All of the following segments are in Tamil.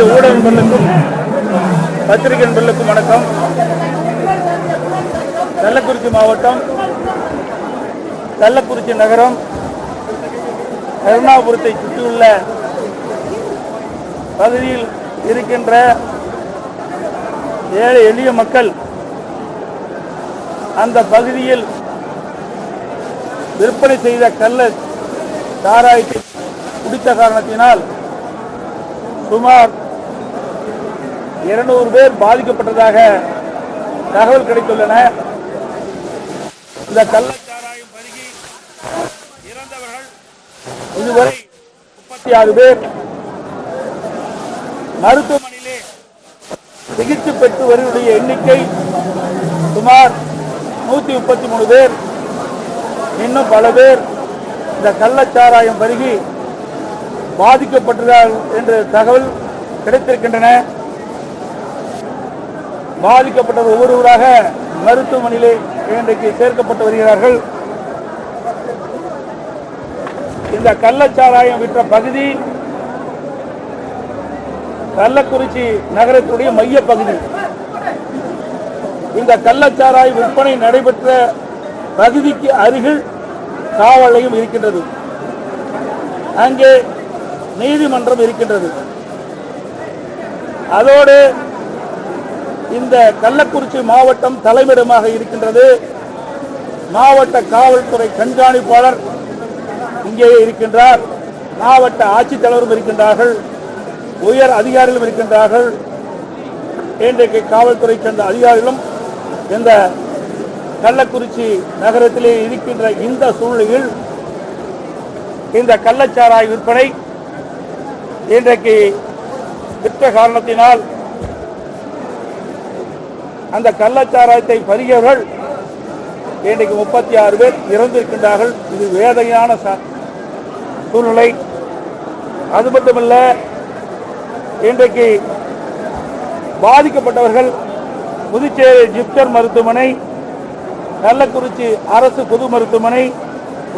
அனைத்து ஊடக நண்பர்களுக்கும் பத்திரிகை நண்பர்களுக்கும் வணக்கம். கள்ளக்குறிச்சி மாவட்டம், கள்ளக்குறிச்சி நகரம், கருணாபுரத்தை சுற்றியுள்ள பகுதியில் இருக்கின்ற ஏழை எளிய மக்கள் அந்த பகுதியில் விற்பனை செய்த கள்ள சாராயத்தை குடித்த காரணத்தினால் சுமார் 200 பேர் பாதிக்கப்பட்டதாக தகவல் கிடைத்துள்ளன. இந்த கள்ளச்சாராயம் பருகி இறந்தவர்கள் இதுவரை 36 பேர், மருத்துவமனையிலே சிகிச்சை பெற்று வருவதுடைய எண்ணிக்கை சுமார் 133 பேர். இன்னும் பல பேர் இந்த கள்ளச்சாராயம் பருகி பாதிக்கப்பட்டதால் என்ற தகவல் கிடைத்திருக்கின்றன. பாதிக்கப்பட்டவர் ஒவ்வொருவராக மருத்துவமனையிலே இன்றைக்கு சேர்க்கப்பட்டு வருகிறார்கள். இந்த கள்ளச்சாராயம் விற்ற பகுதி கள்ளக்குறிச்சி நகரத்தினுடைய மைய பகுதி. இந்த கள்ளச்சாராய விற்பனை நடைபெற்ற பகுதிக்கு அருகில் காவல் நிலையம் இருக்கின்றது. அங்கே நீதிமன்றம் இருக்கின்றது. அதோடு இந்த கள்ளக்குறிச்சி மாவட்டம் தலைமையிடமாக இருக்கின்றது. மாவட்ட காவல்துறை கண்காணிப்பாளர் இங்கே இருக்கின்றார். மாவட்ட ஆட்சித்தலைவரும் இருக்கின்றார்கள். உயர் அதிகாரிகளும் இருக்கின்றார்கள். இன்றைக்கு காவல்துறை சேர்ந்த அதிகாரிகளும் இந்த கள்ளக்குறிச்சி நகரத்திலே இருக்கின்ற இந்த சூழ்நிலையில் இந்த கள்ளச்சாராய விற்பனை இன்றைக்கு விற்ற காரணத்தினால் அந்த கள்ளச்சாராயத்தை பருகியவர்கள் இன்றைக்கு 36 பேர் இறந்திருக்கின்றார்கள். இது வேதனையான சூழ்நிலை. அது மட்டுமல்ல, இன்றைக்கு பாதிக்கப்பட்டவர்கள் புதுச்சேரி ஜிப்மர் மருத்துவமனை, கள்ளக்குறிச்சி அரசு பொது மருத்துவமனை,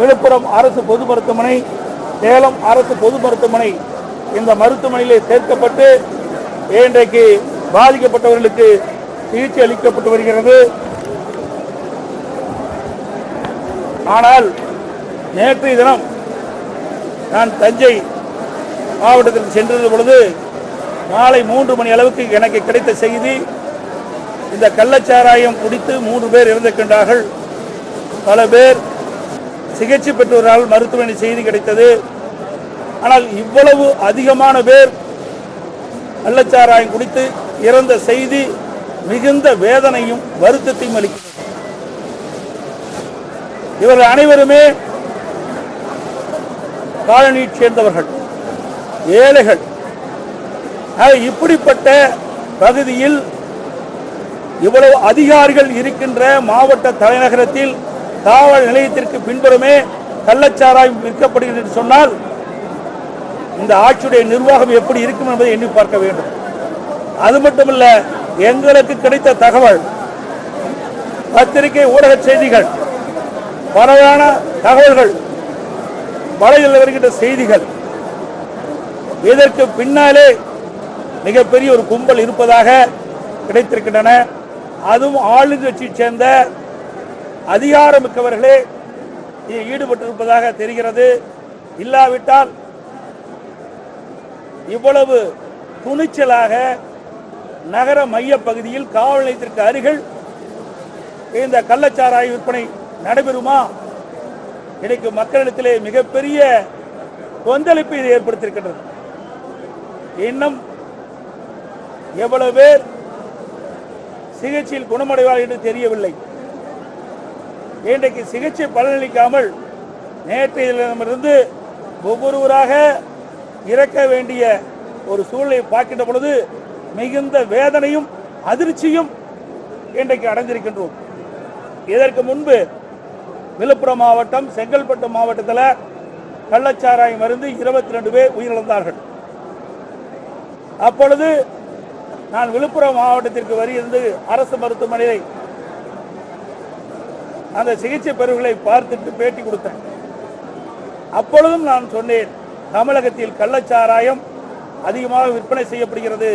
விழுப்புரம் அரசு பொது மருத்துவமனை, சேலம் அரசு பொது மருத்துவமனை, இந்த மருத்துவமனையிலே சேர்க்கப்பட்டு இன்றைக்கு பாதிக்கப்பட்டவர்களுக்கு சிகிச்சை அளிக்கப்பட்டு வருகிறது. ஆனால் நேற்றைய தினம் நான் தஞ்சை மாவட்டத்திற்கு சென்றது பொழுது மாலை 3 மணி அளவுக்கு எனக்கு கிடைத்த செய்தி, இந்த கள்ளச்சாராயம் குடித்து 3 பேர் இறந்திருக்கின்றார்கள். பல பேர் சிகிச்சை பெற்றவரால் மருத்துவமனை செய்தி கிடைத்தது. ஆனால் இவ்வளவு அதிகமான பேர் கள்ளச்சாராயம் குடித்து இறந்த செய்தி மிகுந்த வேதனையும் வருத்தத்தையும் அளிக்கிறது. இவர்கள் அனைவருமே காலனியை சேர்ந்தவர்கள், ஏழைகள். இப்படிப்பட்ட பகுதியில் இவ்வளவு அதிகாரிகள் இருக்கின்ற மாவட்ட தலைநகரத்தில் காவல் நிலையத்திற்கு பின்புறமே கள்ளச்சாராயம் விற்கப்படுகிறது என்று சொன்னால் இந்த ஆட்சியுடைய நிர்வாகம் எப்படி இருக்கும் என்பதை எண்ணி பார்க்க வேண்டும். அது மட்டுமல்ல, எங்களுக்கு கிடைத்த தகவல், பத்திரிகை ஊடக செய்திகள், பரவான தகவல்கள், வலையில் வருகின்ற செய்திகள், இதற்கு பின்னாலே மிகப்பெரிய ஒரு கும்பல் இருப்பதாக கிடைத்திருக்கின்றன. அதுவும் ஆளுங்கட்சியை சேர்ந்த அதிகாரமிக்கவர்களே ஈடுபட்டிருப்பதாக தெரிகிறது. இல்லாவிட்டால் இவ்வளவு துணிச்சலாக நகர மைய பகுதியில் காவல் நிலையத்திற்கு அருகில் இந்த கள்ளச்சாராய விற்பனை நடைபெறுமா? இன்னைக்கு மக்களிடத்திலே மிகப்பெரிய கொந்தளிப்பை இது ஏற்படுத்தியிருக்கின்றது. இன்னும் எவ்வளவு பேர் சிகிச்சையில் குணமடைவார் என்று தெரியவில்லை. இன்றைக்கு சிகிச்சை பலனளிக்காமல் நேற்றையிலிருந்து ஒவ்வொருவராக இறக்க வேண்டிய ஒரு சூழ்நிலை பார்க்கின்ற பொழுது மிகுந்த வேதனையும் அதிர்ச்சியும் இன்றைக்கு அடைந்திருக்கின்றோம். இதற்கு முன்பு விழுப்புரம் மாவட்டம், செங்கல்பட்டு மாவட்டத்தில் கள்ளச்சாராயம் மருந்து 22 பேர் உயிரிழந்தார்கள். அப்பொழுது நான் விழுப்புரம் மாவட்டத்திற்கு வருகிறது அரசு மருத்துவமனையை அந்த சிகிச்சை பெறுகளை பார்த்துட்டு பேட்டி கொடுத்தேன். அப்பொழுதும் நான் சொன்னேன், தமிழகத்தில் கள்ளச்சாராயம் அதிகமாக விற்பனை செய்யப்படுகிறது.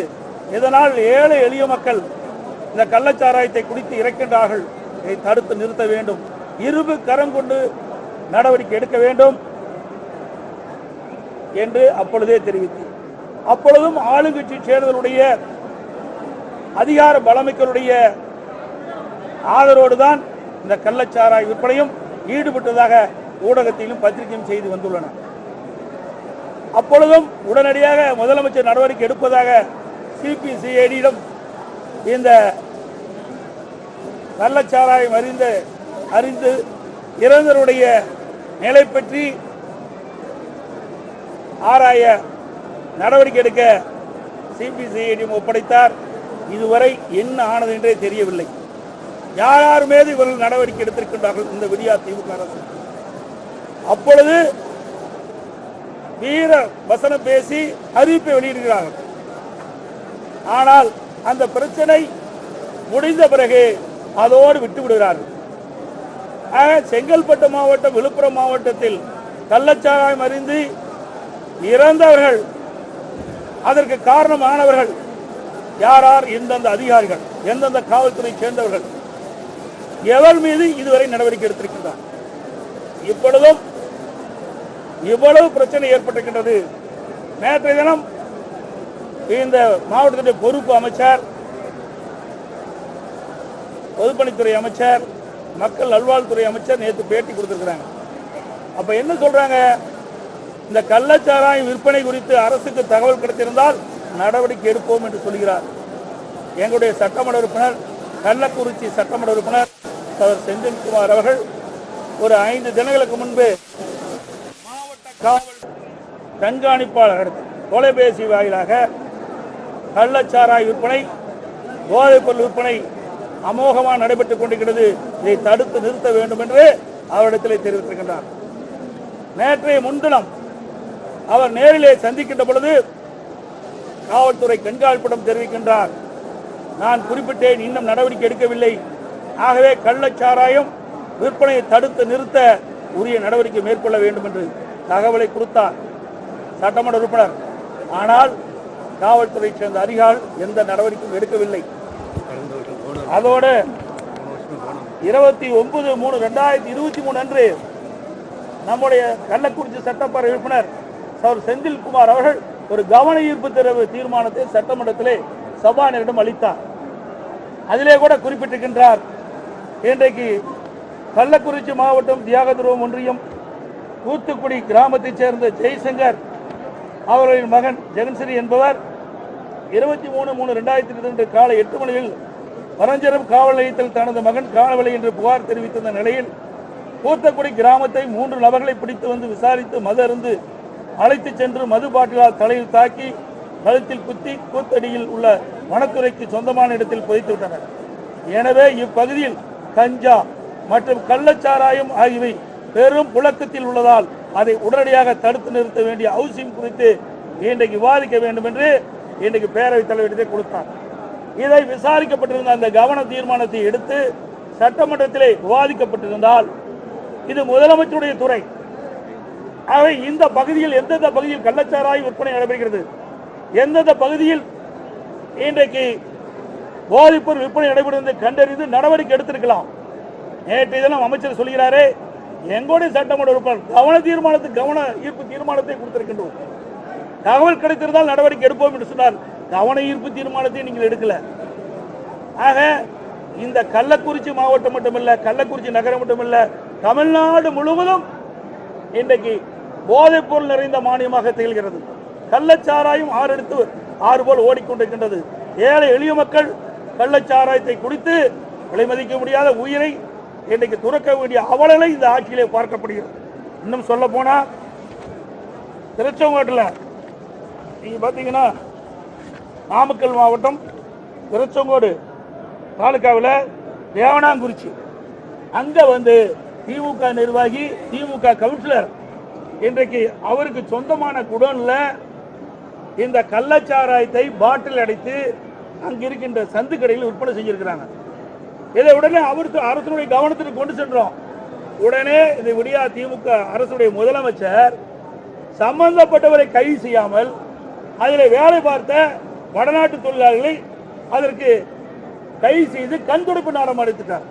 இதனால் ஏழை எளிய மக்கள் இந்த கள்ளச்சாராயத்தை குடித்து இறக்கின்றார்கள். இதை தடுத்து நிறுத்த வேண்டும், இரும்பு கரம் கொண்டு நடவடிக்கை எடுக்க வேண்டும் என்று அப்பொழுதே தெரிவித்தேன். அப்பொழுதும் ஆளுங்கட்சி சேர்ந்தவருடைய அதிகார பலமிக்கருடைய ஆதரவோடு தான் இந்த கள்ளச்சாராய விற்பனையும் ஈடுபட்டதாக ஊடகத்திலும் பத்திரிகையும் செய்து வந்துள்ளன. அப்பொழுதும் உடனடியாக முதலமைச்சர் நடவடிக்கை எடுப்பதாக சிபிசிஐடியிடம் இந்த கள்ளச்சாராயம் அறிந்து இறந்தவருடைய நிலை பற்றி ஆராய நடவடிக்கை எடுக்க சிபிசிஐடியும் ஒப்படைத்தார். இதுவரை என்ன ஆனது என்றே தெரியவில்லை. யார் யார் மீது இவர்கள் நடவடிக்கை எடுத்திருக்கின்றார்கள் இந்த விடியா திமுக அரசு. அப்பொழுது வீர வசனம் பேசி அறிவிப்பை வெளியிடுகிறார்கள். ஆனால் அந்த பிரச்சனை முடிந்த பிறகு அதோடு விட்டு விடுகிறார்கள். செங்கல்பட்டு மாவட்டம், விழுப்புரம் மாவட்டத்தில் கள்ளச்சாராயம் அறிந்து இறந்தவர்கள், அதற்கு காரணமானவர்கள் யார் யார், எந்தெந்த அதிகாரிகள், எந்தெந்த காவல்துறை சேர்ந்தவர்கள், எவர் மீது இதுவரை நடவடிக்கை எடுத்திருக்கின்றார். இப்பொழுதும் இவ்வளவு பிரச்சனை ஏற்பட்டிருக்கின்றது. நேற்றைய தினம் இந்த மாவட்டத்துடைய பொறுப்பு அமைச்சர், பொதுப்பணித்துறை அமைச்சர், மக்கள் நல்வாழ்வுத்துறை அமைச்சர் நேற்று பேட்டி கொடுத்திருக்கிறாங்க. அப்ப என்ன சொல்றாங்க, இந்த கள்ளச்சாராயம் விற்பனை குறித்து அரசுக்கு தகவல் கிடைத்திருந்தால் நடவடிக்கை எடுப்போம் என்று சொல்கிறார். எங்களுடைய சட்டமன்ற உறுப்பினர், கள்ளக்குறிச்சி சட்டமன்ற உறுப்பினர் செந்தில்குமார் அவர்கள் ஒரு 5 தினங்களுக்கு முன்பு மாவட்ட காவல் கண்காணிப்பாளர் தொலைபேசி வாயிலாக கள்ளச்சாராய விற்பனை, போதைப் பொருள் விற்பனை அமோகமாக நடைபெற்றுக் கொண்டிருக்கிறது, இதை தடுத்து நிறுத்த வேண்டும் என்று அவரிடத்தில் தெரிவித்திருக்கின்றார். நேற்றைய முன்தினம் அவர் நேரிலே சந்திக்கின்ற பொழுது காவல்துறை கண்காணிப்பிடம் தெரிவிக்கின்றார், நான் குறிப்பிட்டேன், இன்னும் நடவடிக்கை எடுக்கவில்லை. ஆகவே கள்ளச்சாராயம் விற்பனையை தடுத்து நிறுத்த உரிய நடவடிக்கை மேற்கொள்ள வேண்டும் என்று தகவலை கொடுத்தார் சட்டமன்ற உறுப்பினர். ஆனால் காவல்துறை சேர்ந்த அதிகாரிகள் எந்த நடவடிக்கையும் எடுக்கவில்லை. அதோடு 29/3/2023 அன்று நம்முடைய கள்ளக்குறிச்சி சட்டப்பேரவை உறுப்பினர் செந்தில்குமார் அவர்கள் ஒரு கவன ஈர்ப்பு தீர்மானத்தை சட்டமன்றத்திலே சபாநாயகரிடம் அளித்தார். அதிலே கூட குறிப்பிட்டிருக்கின்றார், இன்றைக்கு கள்ளக்குறிச்சி மாவட்டம் தியாகதுருவம் ஒன்றியம் தூத்துக்குடி கிராமத்தைச் சேர்ந்த ஜெய்சங்கர் அவர்களின் மகன் ஜெகன்ஸ்ரீ என்பவர் 23/3/2022 காலை 8 மணியில் பரஞ்சரம் காவல் நிலையத்தில் தனது மகன் காணவில்லை என்று புகார் தெரிவித்திருந்த நிலையில் தூத்துக்குடி கிராமத்தை 3 நபர்களை பிடித்து வந்து விசாரித்து மது அருந்து அழைத்து சென்று மது பாட்டிலால் தலையில் தாக்கி கழுத்தில் குத்தி கூத்தடியில் உள்ள வனத்துறைக்கு சொந்தமான இடத்தில் புதைத்து விட்டனர். எனவே இப்பகுதியில் கஞ்சா மற்றும் கள்ளச்சாராயம் ஆகியவை பெரும் புழக்கத்தில் உள்ளதால் அதை உடனடியாக தடுத்து நிறுத்த வேண்டிய அவசியம் குறித்து இன்றைக்கு விவாதிக்க வேண்டும் என்று இன்றைக்கு பேரவைத் தலைவரிடத்தை கொடுத்தார். இதை விசாரிக்கப்பட்டிருந்த அந்த கவன தீர்மானத்தை எடுத்து சட்டமன்றத்திலே விவாதிக்கப்பட்டிருந்தால் இது முதலமைச்சருடைய துறை. ஆகவே இந்த பகுதியில் எந்தெந்த பகுதியில் கள்ளச்சாராயம் விற்பனை நடைபெறுகிறது, எந்தெந்த பகுதியில் இன்றைக்கு போதைப்பொருள் விற்பனை நடைபெறுவதை கண்டறிந்து நடவடிக்கை எடுத்திருக்கலாம். நேற்றைய தினம் அமைச்சர் சொல்கிறாரே, எங்களுடைய சட்டமன்ற உறுப்பினர் கவன ஈர்ப்பு தீர்மானத்தை கொடுத்திருக்கின்றோம், தகவல் கிடைத்திருந்தால் நடவடிக்கை எடுப்போம் என்று சொன்னார். கவன ஈர்ப்பு தீர்மானத்தை நீங்கள் எடுக்கல. ஆக இந்த கள்ளக்குறிச்சி மாவட்டம் மட்டுமல்ல, கள்ளக்குறிச்சி நகரம் மட்டுமல்ல, தமிழ்நாடு முழுவதும் இன்றைக்கு போதைப் பொருள் நிறைந்த மாநிலமாக திகழ்கிறது. கள்ளச்சாராயம் 6 போல் ஓடிக்கொண்டிருக்கின்றது. ஏழை எளிய மக்கள் கள்ளச்சாராயத்தை குடித்து விலை மதிக்க முடியாத உயிரை இன்றைக்கு துறக்க வேண்டிய அவலங்களை இந்த ஆட்சியிலே பார்க்கப்படுகிறது. இன்னும் சொல்ல போனா திருச்செங்கோட்டில் நீங்க பார்த்தீங்கன்னா, நாமக்கல் மாவட்டம் திருச்செங்கோடு தாலுகாவில் தேவனாங்குறிச்சி அங்க வந்து திமுக நிர்வாகி, திமுக கவுன்சிலர் இன்றைக்கு அவருக்கு சொந்தமான குடோன்ல இந்த கள்ளச்சாராயத்தை பாட்டில் அடைத்து அங்க இருக்கின்ற சந்து கடையில் விற்பனை செஞ்சிருக்கிறாங்க. இதை உடனே அரசுடைய கவனத்திற்கு கொண்டு சென்றோம். உடனே இந்த விடியா திமுக அரசுடைய முதலமைச்சர் சம்பந்தப்பட்டவரை கைது செய்யாமல் அதில் வேலை பார்த்த வடநாட்டு தொழிலாளர்களை அதற்கு கைது செய்து கண் துடைப்பு நாடம் அடித்துட்டார்.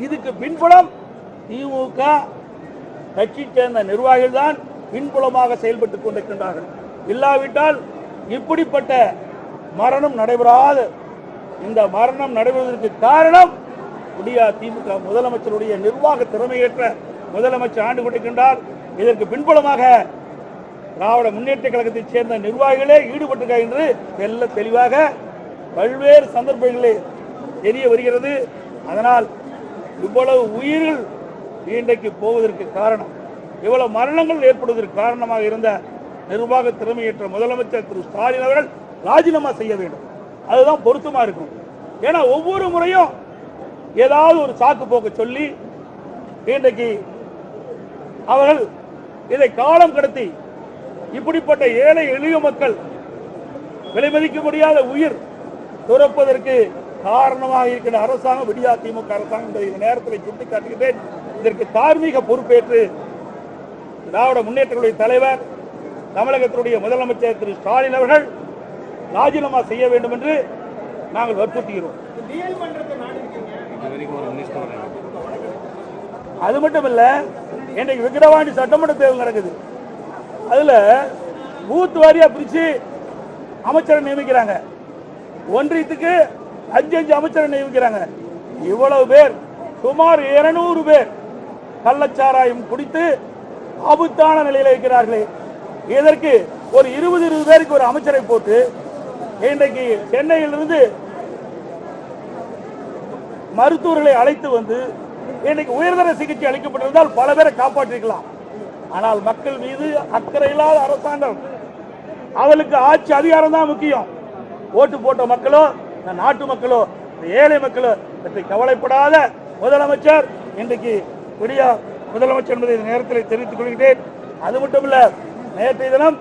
இதுக்கு பின்புலம் திமுக கட்சி சேர்ந்த நிர்வாகிகள் தான் பின்புலமாக செயல்பட்டுக் கொண்டிருக்கின்றார்கள். இல்லாவிட்டால் இப்படிப்பட்ட மரணம் நடைபெறாத இந்த மரணம் நடைபெறுவதற்கு காரணம் திமுக முதலமைச்சருடைய நிர்வாக திறமையற்ற முதலமைச்சர் ஆண்டு கொண்டிருக்கின்றார். இதற்கு பின்புலமாக திராவிட முன்னேற்ற கழகத்தைச் சேர்ந்த நிர்வாகிகளே ஈடுபட்டிருக்கிறார் என்று தெல்ல தெளிவாக பல்வேறு சந்தர்ப்பங்களில் தெரிய வருகிறது. அதனால் இவ்வளவு உயிர்கள் இன்றைக்கு போவதற்கு காரணம், இவ்வளவு மரணங்கள் ஏற்படுவதற்கு காரணமாக இருந்த நிர்வாக திறமையற்ற முதலமைச்சர் திரு ஸ்டாலின் அவர்கள் ராஜினாமா செய்ய வேண்டும். அதுதான் பொருத்தமா இருக்கும். ஏன்னா ஒவ்வொரு முறையும் ஏதாவது ஒரு சாக்கு போக்க சொல்லி இன்றைக்கு அவர்கள் இதை காலம் கடத்தி இப்படிப்பட்ட ஏழை எளிய மக்கள் விலை மதிக்க முடியாத உயிர் துறப்பதற்கு காரணமாக இருக்கிற அரசாங்கம் விடியா திமுக அரசாங்கம் என்பதை இந்த நேரத்தில் சுட்டிக்காட்டுகிறேன். இதற்கு தார்மீக பொறுப்பேற்று திராவிட முன்னேற்றங்களுடைய தலைவர் தமிழகத்தினுடைய முதலமைச்சர் திரு ஸ்டாலின் அவர்கள் ராஜினாமா செய்ய வேண்டும் என்று நாங்கள் வற்புறுத்துகிறோம். அது மட்டுமல்ல, இன்றைக்கு விக்கிரவாண்டி சட்டமன்ற தேர்தல் நடக்குது. அதுல பூத் வாரியா பிரிச்சு அமைச்சரை நியமிக்கிறாங்க. ஒன்றியத்துக்கு 5 அமைச்சரை நியமிக்கிறாங்க. இவ்வளவு பேர், சுமார் 200 பேர் கள்ளச்சாராயம் குடித்து ஆபத்தான நிலையில் இருக்கிறார்களே, இதற்கு ஒரு 20 பேருக்கு ஒரு அமைச்சரை போட்டு இன்றைக்கு சென்னையிலிருந்து மருத்துவர்களை அழைத்து வந்து இன்றைக்கு உயர்தர சிகிச்சை அளிக்கப்பட்டிருந்தால் பல பேரை காப்பாற்றிருக்கலாம். ஆனால் மக்கள் மீது அக்கறை இல்லாத அரசாங்கம், அவளுக்கு ஆட்சி அதிகாரம் தான் முக்கியம். ஓட்டு போட்ட மக்களோ, நாட்டு மக்களோ, ஏழை மக்களோ பற்றி கவலைப்படாத முதலமைச்சர் இன்றைக்கு விடியா முதலமைச்சர் என்பதை இந்த நேரத்தில் தெரிவித்துக் கொள்கிறேன். அது மட்டுமல்ல, நேற்றைய தினம்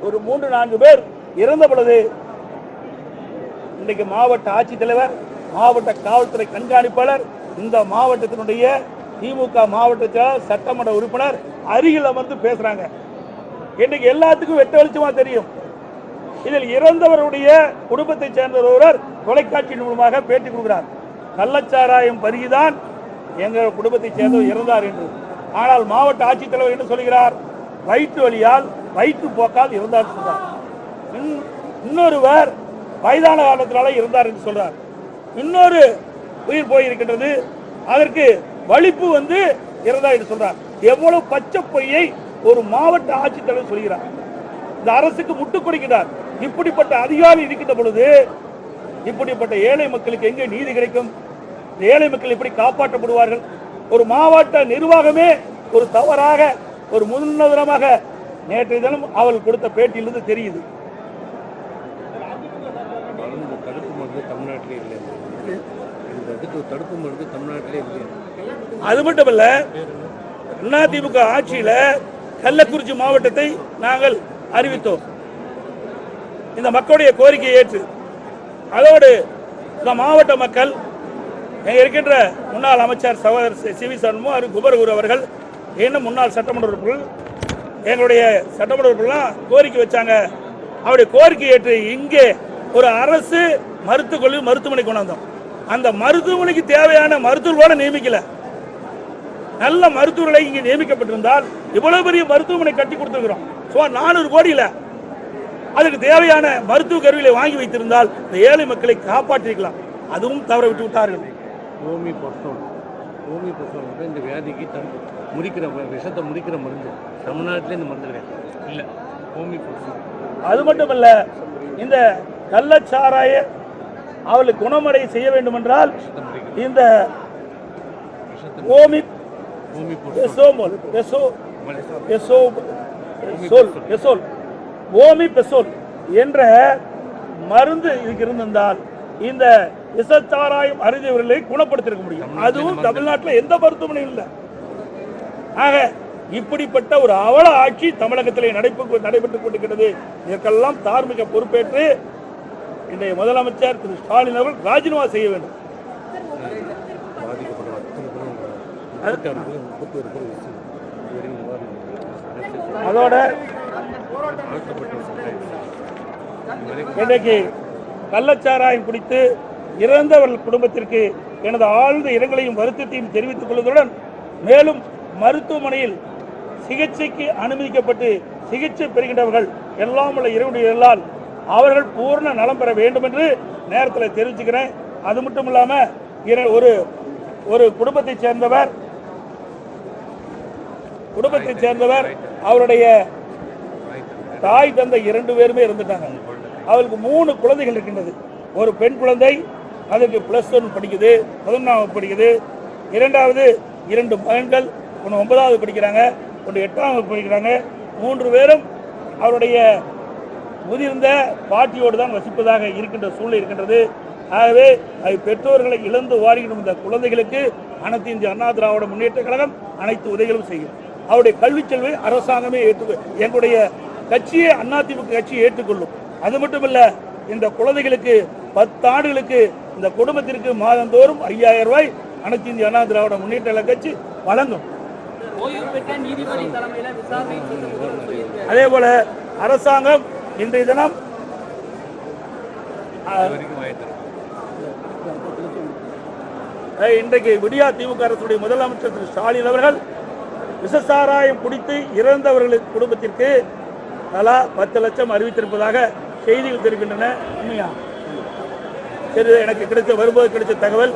ஒரு 3-4 பேர் இறந்த பொழுது இன்றைக்கு மாவட்ட ஆட்சித்தலைவர், மாவட்ட காவல்துறை கண்காணிப்பாளர், இந்த மாவட்டத்தினுடைய திமுக மாவட்ட சட்டமன்ற உறுப்பினர் அருகில் அமர்ந்து பேசுறாங்க. இன்னைக்கு எல்லாத்துக்கும் வெட்ட வெளிச்சமா தெரியும். இதில் இறந்தவருடைய குடும்பத்தை சேர்ந்த ஒருவர் தொலைக்காட்சியின் மூலமாக பேட்டி கொடுக்கிறார். கள்ளச்சாராயம் பருகிதான் எங்கள் குடும்பத்தை சேர்ந்தவர் இறந்தார் என்று. ஆனால் மாவட்ட ஆட்சித்தலைவர் என்ன சொல்கிறார்? வயிற்று வலியால், வயிற்று போக்கால் இறந்தார் சொல்றார். இன்னொருவர் வயதான காலத்தினால இருந்தார் என்று சொல்றார். இன்னொரு உயிர் போயிருக்கின்றது, அதற்கு வலிப்பு வந்து இறந்தார் என்று சொல்றார். எவ்வளவு பச்சை பொய்யை ஒரு மாவட்ட ஆட்சித்தலைவர் சொல்கிறார். இந்த அரசுக்கு முட்டுக் கொடுக்கிறார். இப்படிப்பட்ட அதிகாரி இருக்கின்ற பொழுது இப்படிப்பட்ட ஏழை மக்களுக்கு எங்கே நீதி கிடைக்கும்? ஏழை மக்கள் எப்படி காப்பாற்றப்படுவார்கள்? ஒரு மாவட்ட நிர்வாகமே ஒரு தவறாக, ஒரு முன்னுதாரணமாக நேற்றைய தினம் அவள் கொடுத்த பேட்டியிலிருந்து தெரியுது. அது மட்டுமல்ல, அதிமுக ஆட்சியில கள்ளக்குறிச்சி மாவட்டத்தை நாங்கள் அறிவித்தோம். இந்த மக்களுடைய கோரிக்கையை ஏற்று அதோடு இந்த மாவட்ட மக்கள் இருக்கின்ற முன்னாள் அமைச்சர் சகோதரர் சிவி சண்முகம், குபர்குரு அவர்கள், இன்னும் முன்னாள் சட்டமன்ற உறுப்பினர்கள், எங்களுடைய சட்டமன்ற உறுப்பினர்கள் கோரிக்கை வச்சாங்க. அவருடைய கோரிக்கை ஏற்று இங்கே ஒரு அரசு மருத்துவமனை கொண்டு வந்தோம். அந்த மருத்துவமனைக்கு தேவையான மருத்துவர்களோட நியமிக்கல. நல்ல மருத்துவர்களை இங்கே நியமிக்கப்பட்டிருந்தால் இவ்வளவு பெரிய மருத்துவமனை கட்டி கொடுத்திருக்கிறோம். சுமார் 400 கோடியில் அதுக்கு தேவையான மருத்துவ கருவிகளை வாங்கி வைத்திருந்தால் இந்த ஏழை மக்களை காப்பாற்றிருக்கலாம். அதுவும் தவற விட்டு விட்டார்கள். இந்த வியாதிக்கு முறிக்கிற விஷத்தை முறிக்கிற மருந்து தமிழ்நாட்டிலே இந்த மருந்து இல்லை. அது மட்டுமல்ல, இந்த கள்ளச்சாராய அவளுக்கு குணமடை செய்ய வேண்டும் என்றால் இந்த ஓமிபெசோல் என்ற மருந்து இதுக்கு இருந்திருந்தால் இந்த விஷச்சாராயம் அறிந்தவர்களை குணப்படுத்திருக்க முடியும். அதுவும் தமிழ்நாட்டில் எந்த மருத்துவமனையும் இல்லை. ஆக இப்படிப்பட்ட ஒரு அவல ஆட்சி தமிழகத்திலே நடைபெற்றுக் கொண்டிருக்கிறது. இதற்கெல்லாம் தார்மீக பொறுப்பேற்று இன்றைய முதலமைச்சர் திரு ஸ்டாலின் அவர்கள் ராஜினாமா செய்ய வேண்டும். அதோட இன்றைக்கு கள்ளச்சாராயம் குடித்து இறந்தவர்கள் குடும்பத்திற்கு எனது ஆழ்ந்த இரங்கலையும் வருத்தத்தையும் தெரிவித்துக் கொள்வதுடன் மேலும் மருத்துவமனையில் சிகிச்சைக்கு அனுமதிக்கப்பட்டு சிகிச்சை பெறுகின்றவர்கள் எல்லாம் உள்ள இறைவனால் அவர்கள் பூர்ண நலம் பெற வேண்டும் என்று நேரத்தில் தெரிவிச்சுக்கிறேன். அது மட்டும் இல்லாமல் ஒரு குடும்பத்தைச் சேர்ந்தவர் அவருடைய தாய் தந்தை 2 பேருமே இருந்துட்டாங்க. அவருக்கு 3 குழந்தைகள் இருக்கின்றது. ஒரு பெண் குழந்தை, அதுக்கு +1 படிக்குது, 11ஆம் படிக்குது. இரண்டாவது 2 மகன்கள், ஒன்று 9வது படிக்கிறாங்க, ஒன்று 8ஆம் படிக்கிறாங்க. 3 பேரும் அவருடைய முதிர்ந்த பாட்டியோடு தான் வசிப்பதாக இருக்கின்ற சூழ்நிலை இருக்கின்றது. ஆகவே பெற்றோர்களை இழந்து வாடுகின்ற இந்த குழந்தைகளுக்கு அனைத்து இந்திய அண்ணா திராவிட முன்னேற்ற கழகம் அனைத்து உதவிகளும் செய்யும். அவருடைய கல்வி செல்வை அரசாங்கமே எங்களுடைய கட்சியை அதிமுக கட்சியை ஏற்றுக்கொள்ளும். அது மட்டுமல்ல, இந்த குழந்தைகளுக்கு 10 ஆண்டுகளுக்கு இந்த குடும்பத்திற்கு மாதந்தோறும் 5000 ரூபாய் அனைத்து இந்திய அண்ணா திராவிட முன்னேற்ற கட்சி வழங்கும். அதே போல அரசாங்கம் இன்றைய தினம் இன்றைக்கு விடியா திமுக அரசுடைய முதலமைச்சர் திரு ஸ்டாலின் அவர்கள் விஷசாராயம் குடித்து இறந்தவர்களுக்கு குடும்பத்திற்கு தலா 10 லட்சம் அறிவித்திருப்பதாக செய்திகள் தெரிவிக்கின்றன. உண்மையா? சரி, எனக்கு வரும்போது கிடைச்ச தகவல்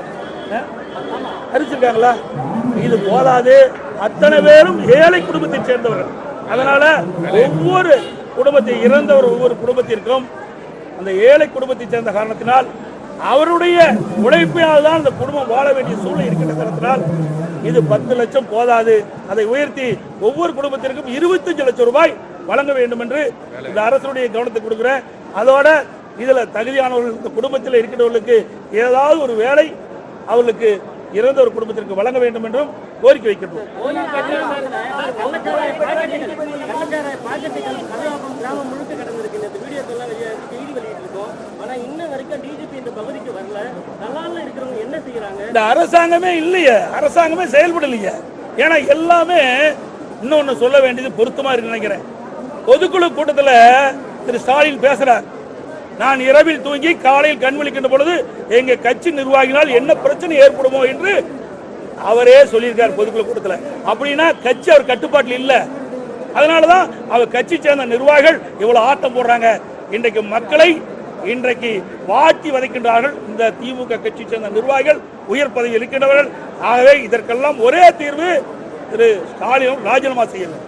அறிவிச்சிருக்காங்களா? இது போதாது, அத்தனை பேரும் ஏழை குடும்பத்தைச் சேர்ந்தவர்கள். அதனால ஒவ்வொரு இறந்தவர் ஒவ்வொரு குடும்பத்திற்கும் அந்த ஏழை குடும்பத்தைச் சேர்ந்த காரணத்தினால் அவருடைய உழைப்பினால் தான் அந்த குடும்பம் வாழ வேண்டிய சூழ்நிலை இருக்கின்ற காரணத்தினால் இது 10 லட்சம் போதாது, அதை உயர்த்தி ஒவ்வொரு குடும்பத்திற்கும் 25 லட்சம் ரூபாய் வழங்க வேண்டும் என்று இந்த அரசுடைய கவனத்தை கொடுக்கிறேன். அதோட இதுல தகுதியானவர்கள் இந்த குடும்பத்தில் இருக்கின்றவர்களுக்கு ஏதாவது ஒரு வேலை அவர்களுக்கு இறந்த ஒரு குடும்பத்திற்கு வழங்க வேண்டும் என்றும் கோரிக்கை வைக்கின்றோம். இந்த அரசாங்கமே இல்லையே, அரசாங்கமே செயல்படலையே. ஏன்னா எல்லாமே இன்னொன்னு சொல்ல வேண்டியது பொருத்தமா இருக்கு நினைக்கிறேன். பொதுக்குழு கூட்டத்தில் திரு ஸ்டாலின் பேசுறார், நான் இரவில் தூங்கி காலையில் கண்விழிக்கின்ற பொழுது எங்க கட்சி நிர்வாகினால் என்ன பிரச்சனை ஏற்படுமோ என்று அவரே சொல்லியிருக்கார் பொதுக்குழு கூட்டத்தில். அப்படின்னா கட்சி அவர் கட்டுப்பாட்டில் இல்லை. அதனாலதான் அவர் கட்சி சேர்ந்த நிர்வாகிகள் இவ்வளவு ஆட்டம் போடுறாங்க. இன்றைக்கு மக்களை வாட்டி வதைக்கின்றார்கள் இந்த திமுக கட்சி சேர்ந்த நிர்வாகிகள், உயர் பதவியில் இருக்கின்றவர்கள். ஆகவே இதற்கெல்லாம் ஒரே தீர்வு, திரு ஸ்டாலினும் ராஜினாமா செய்யணும்.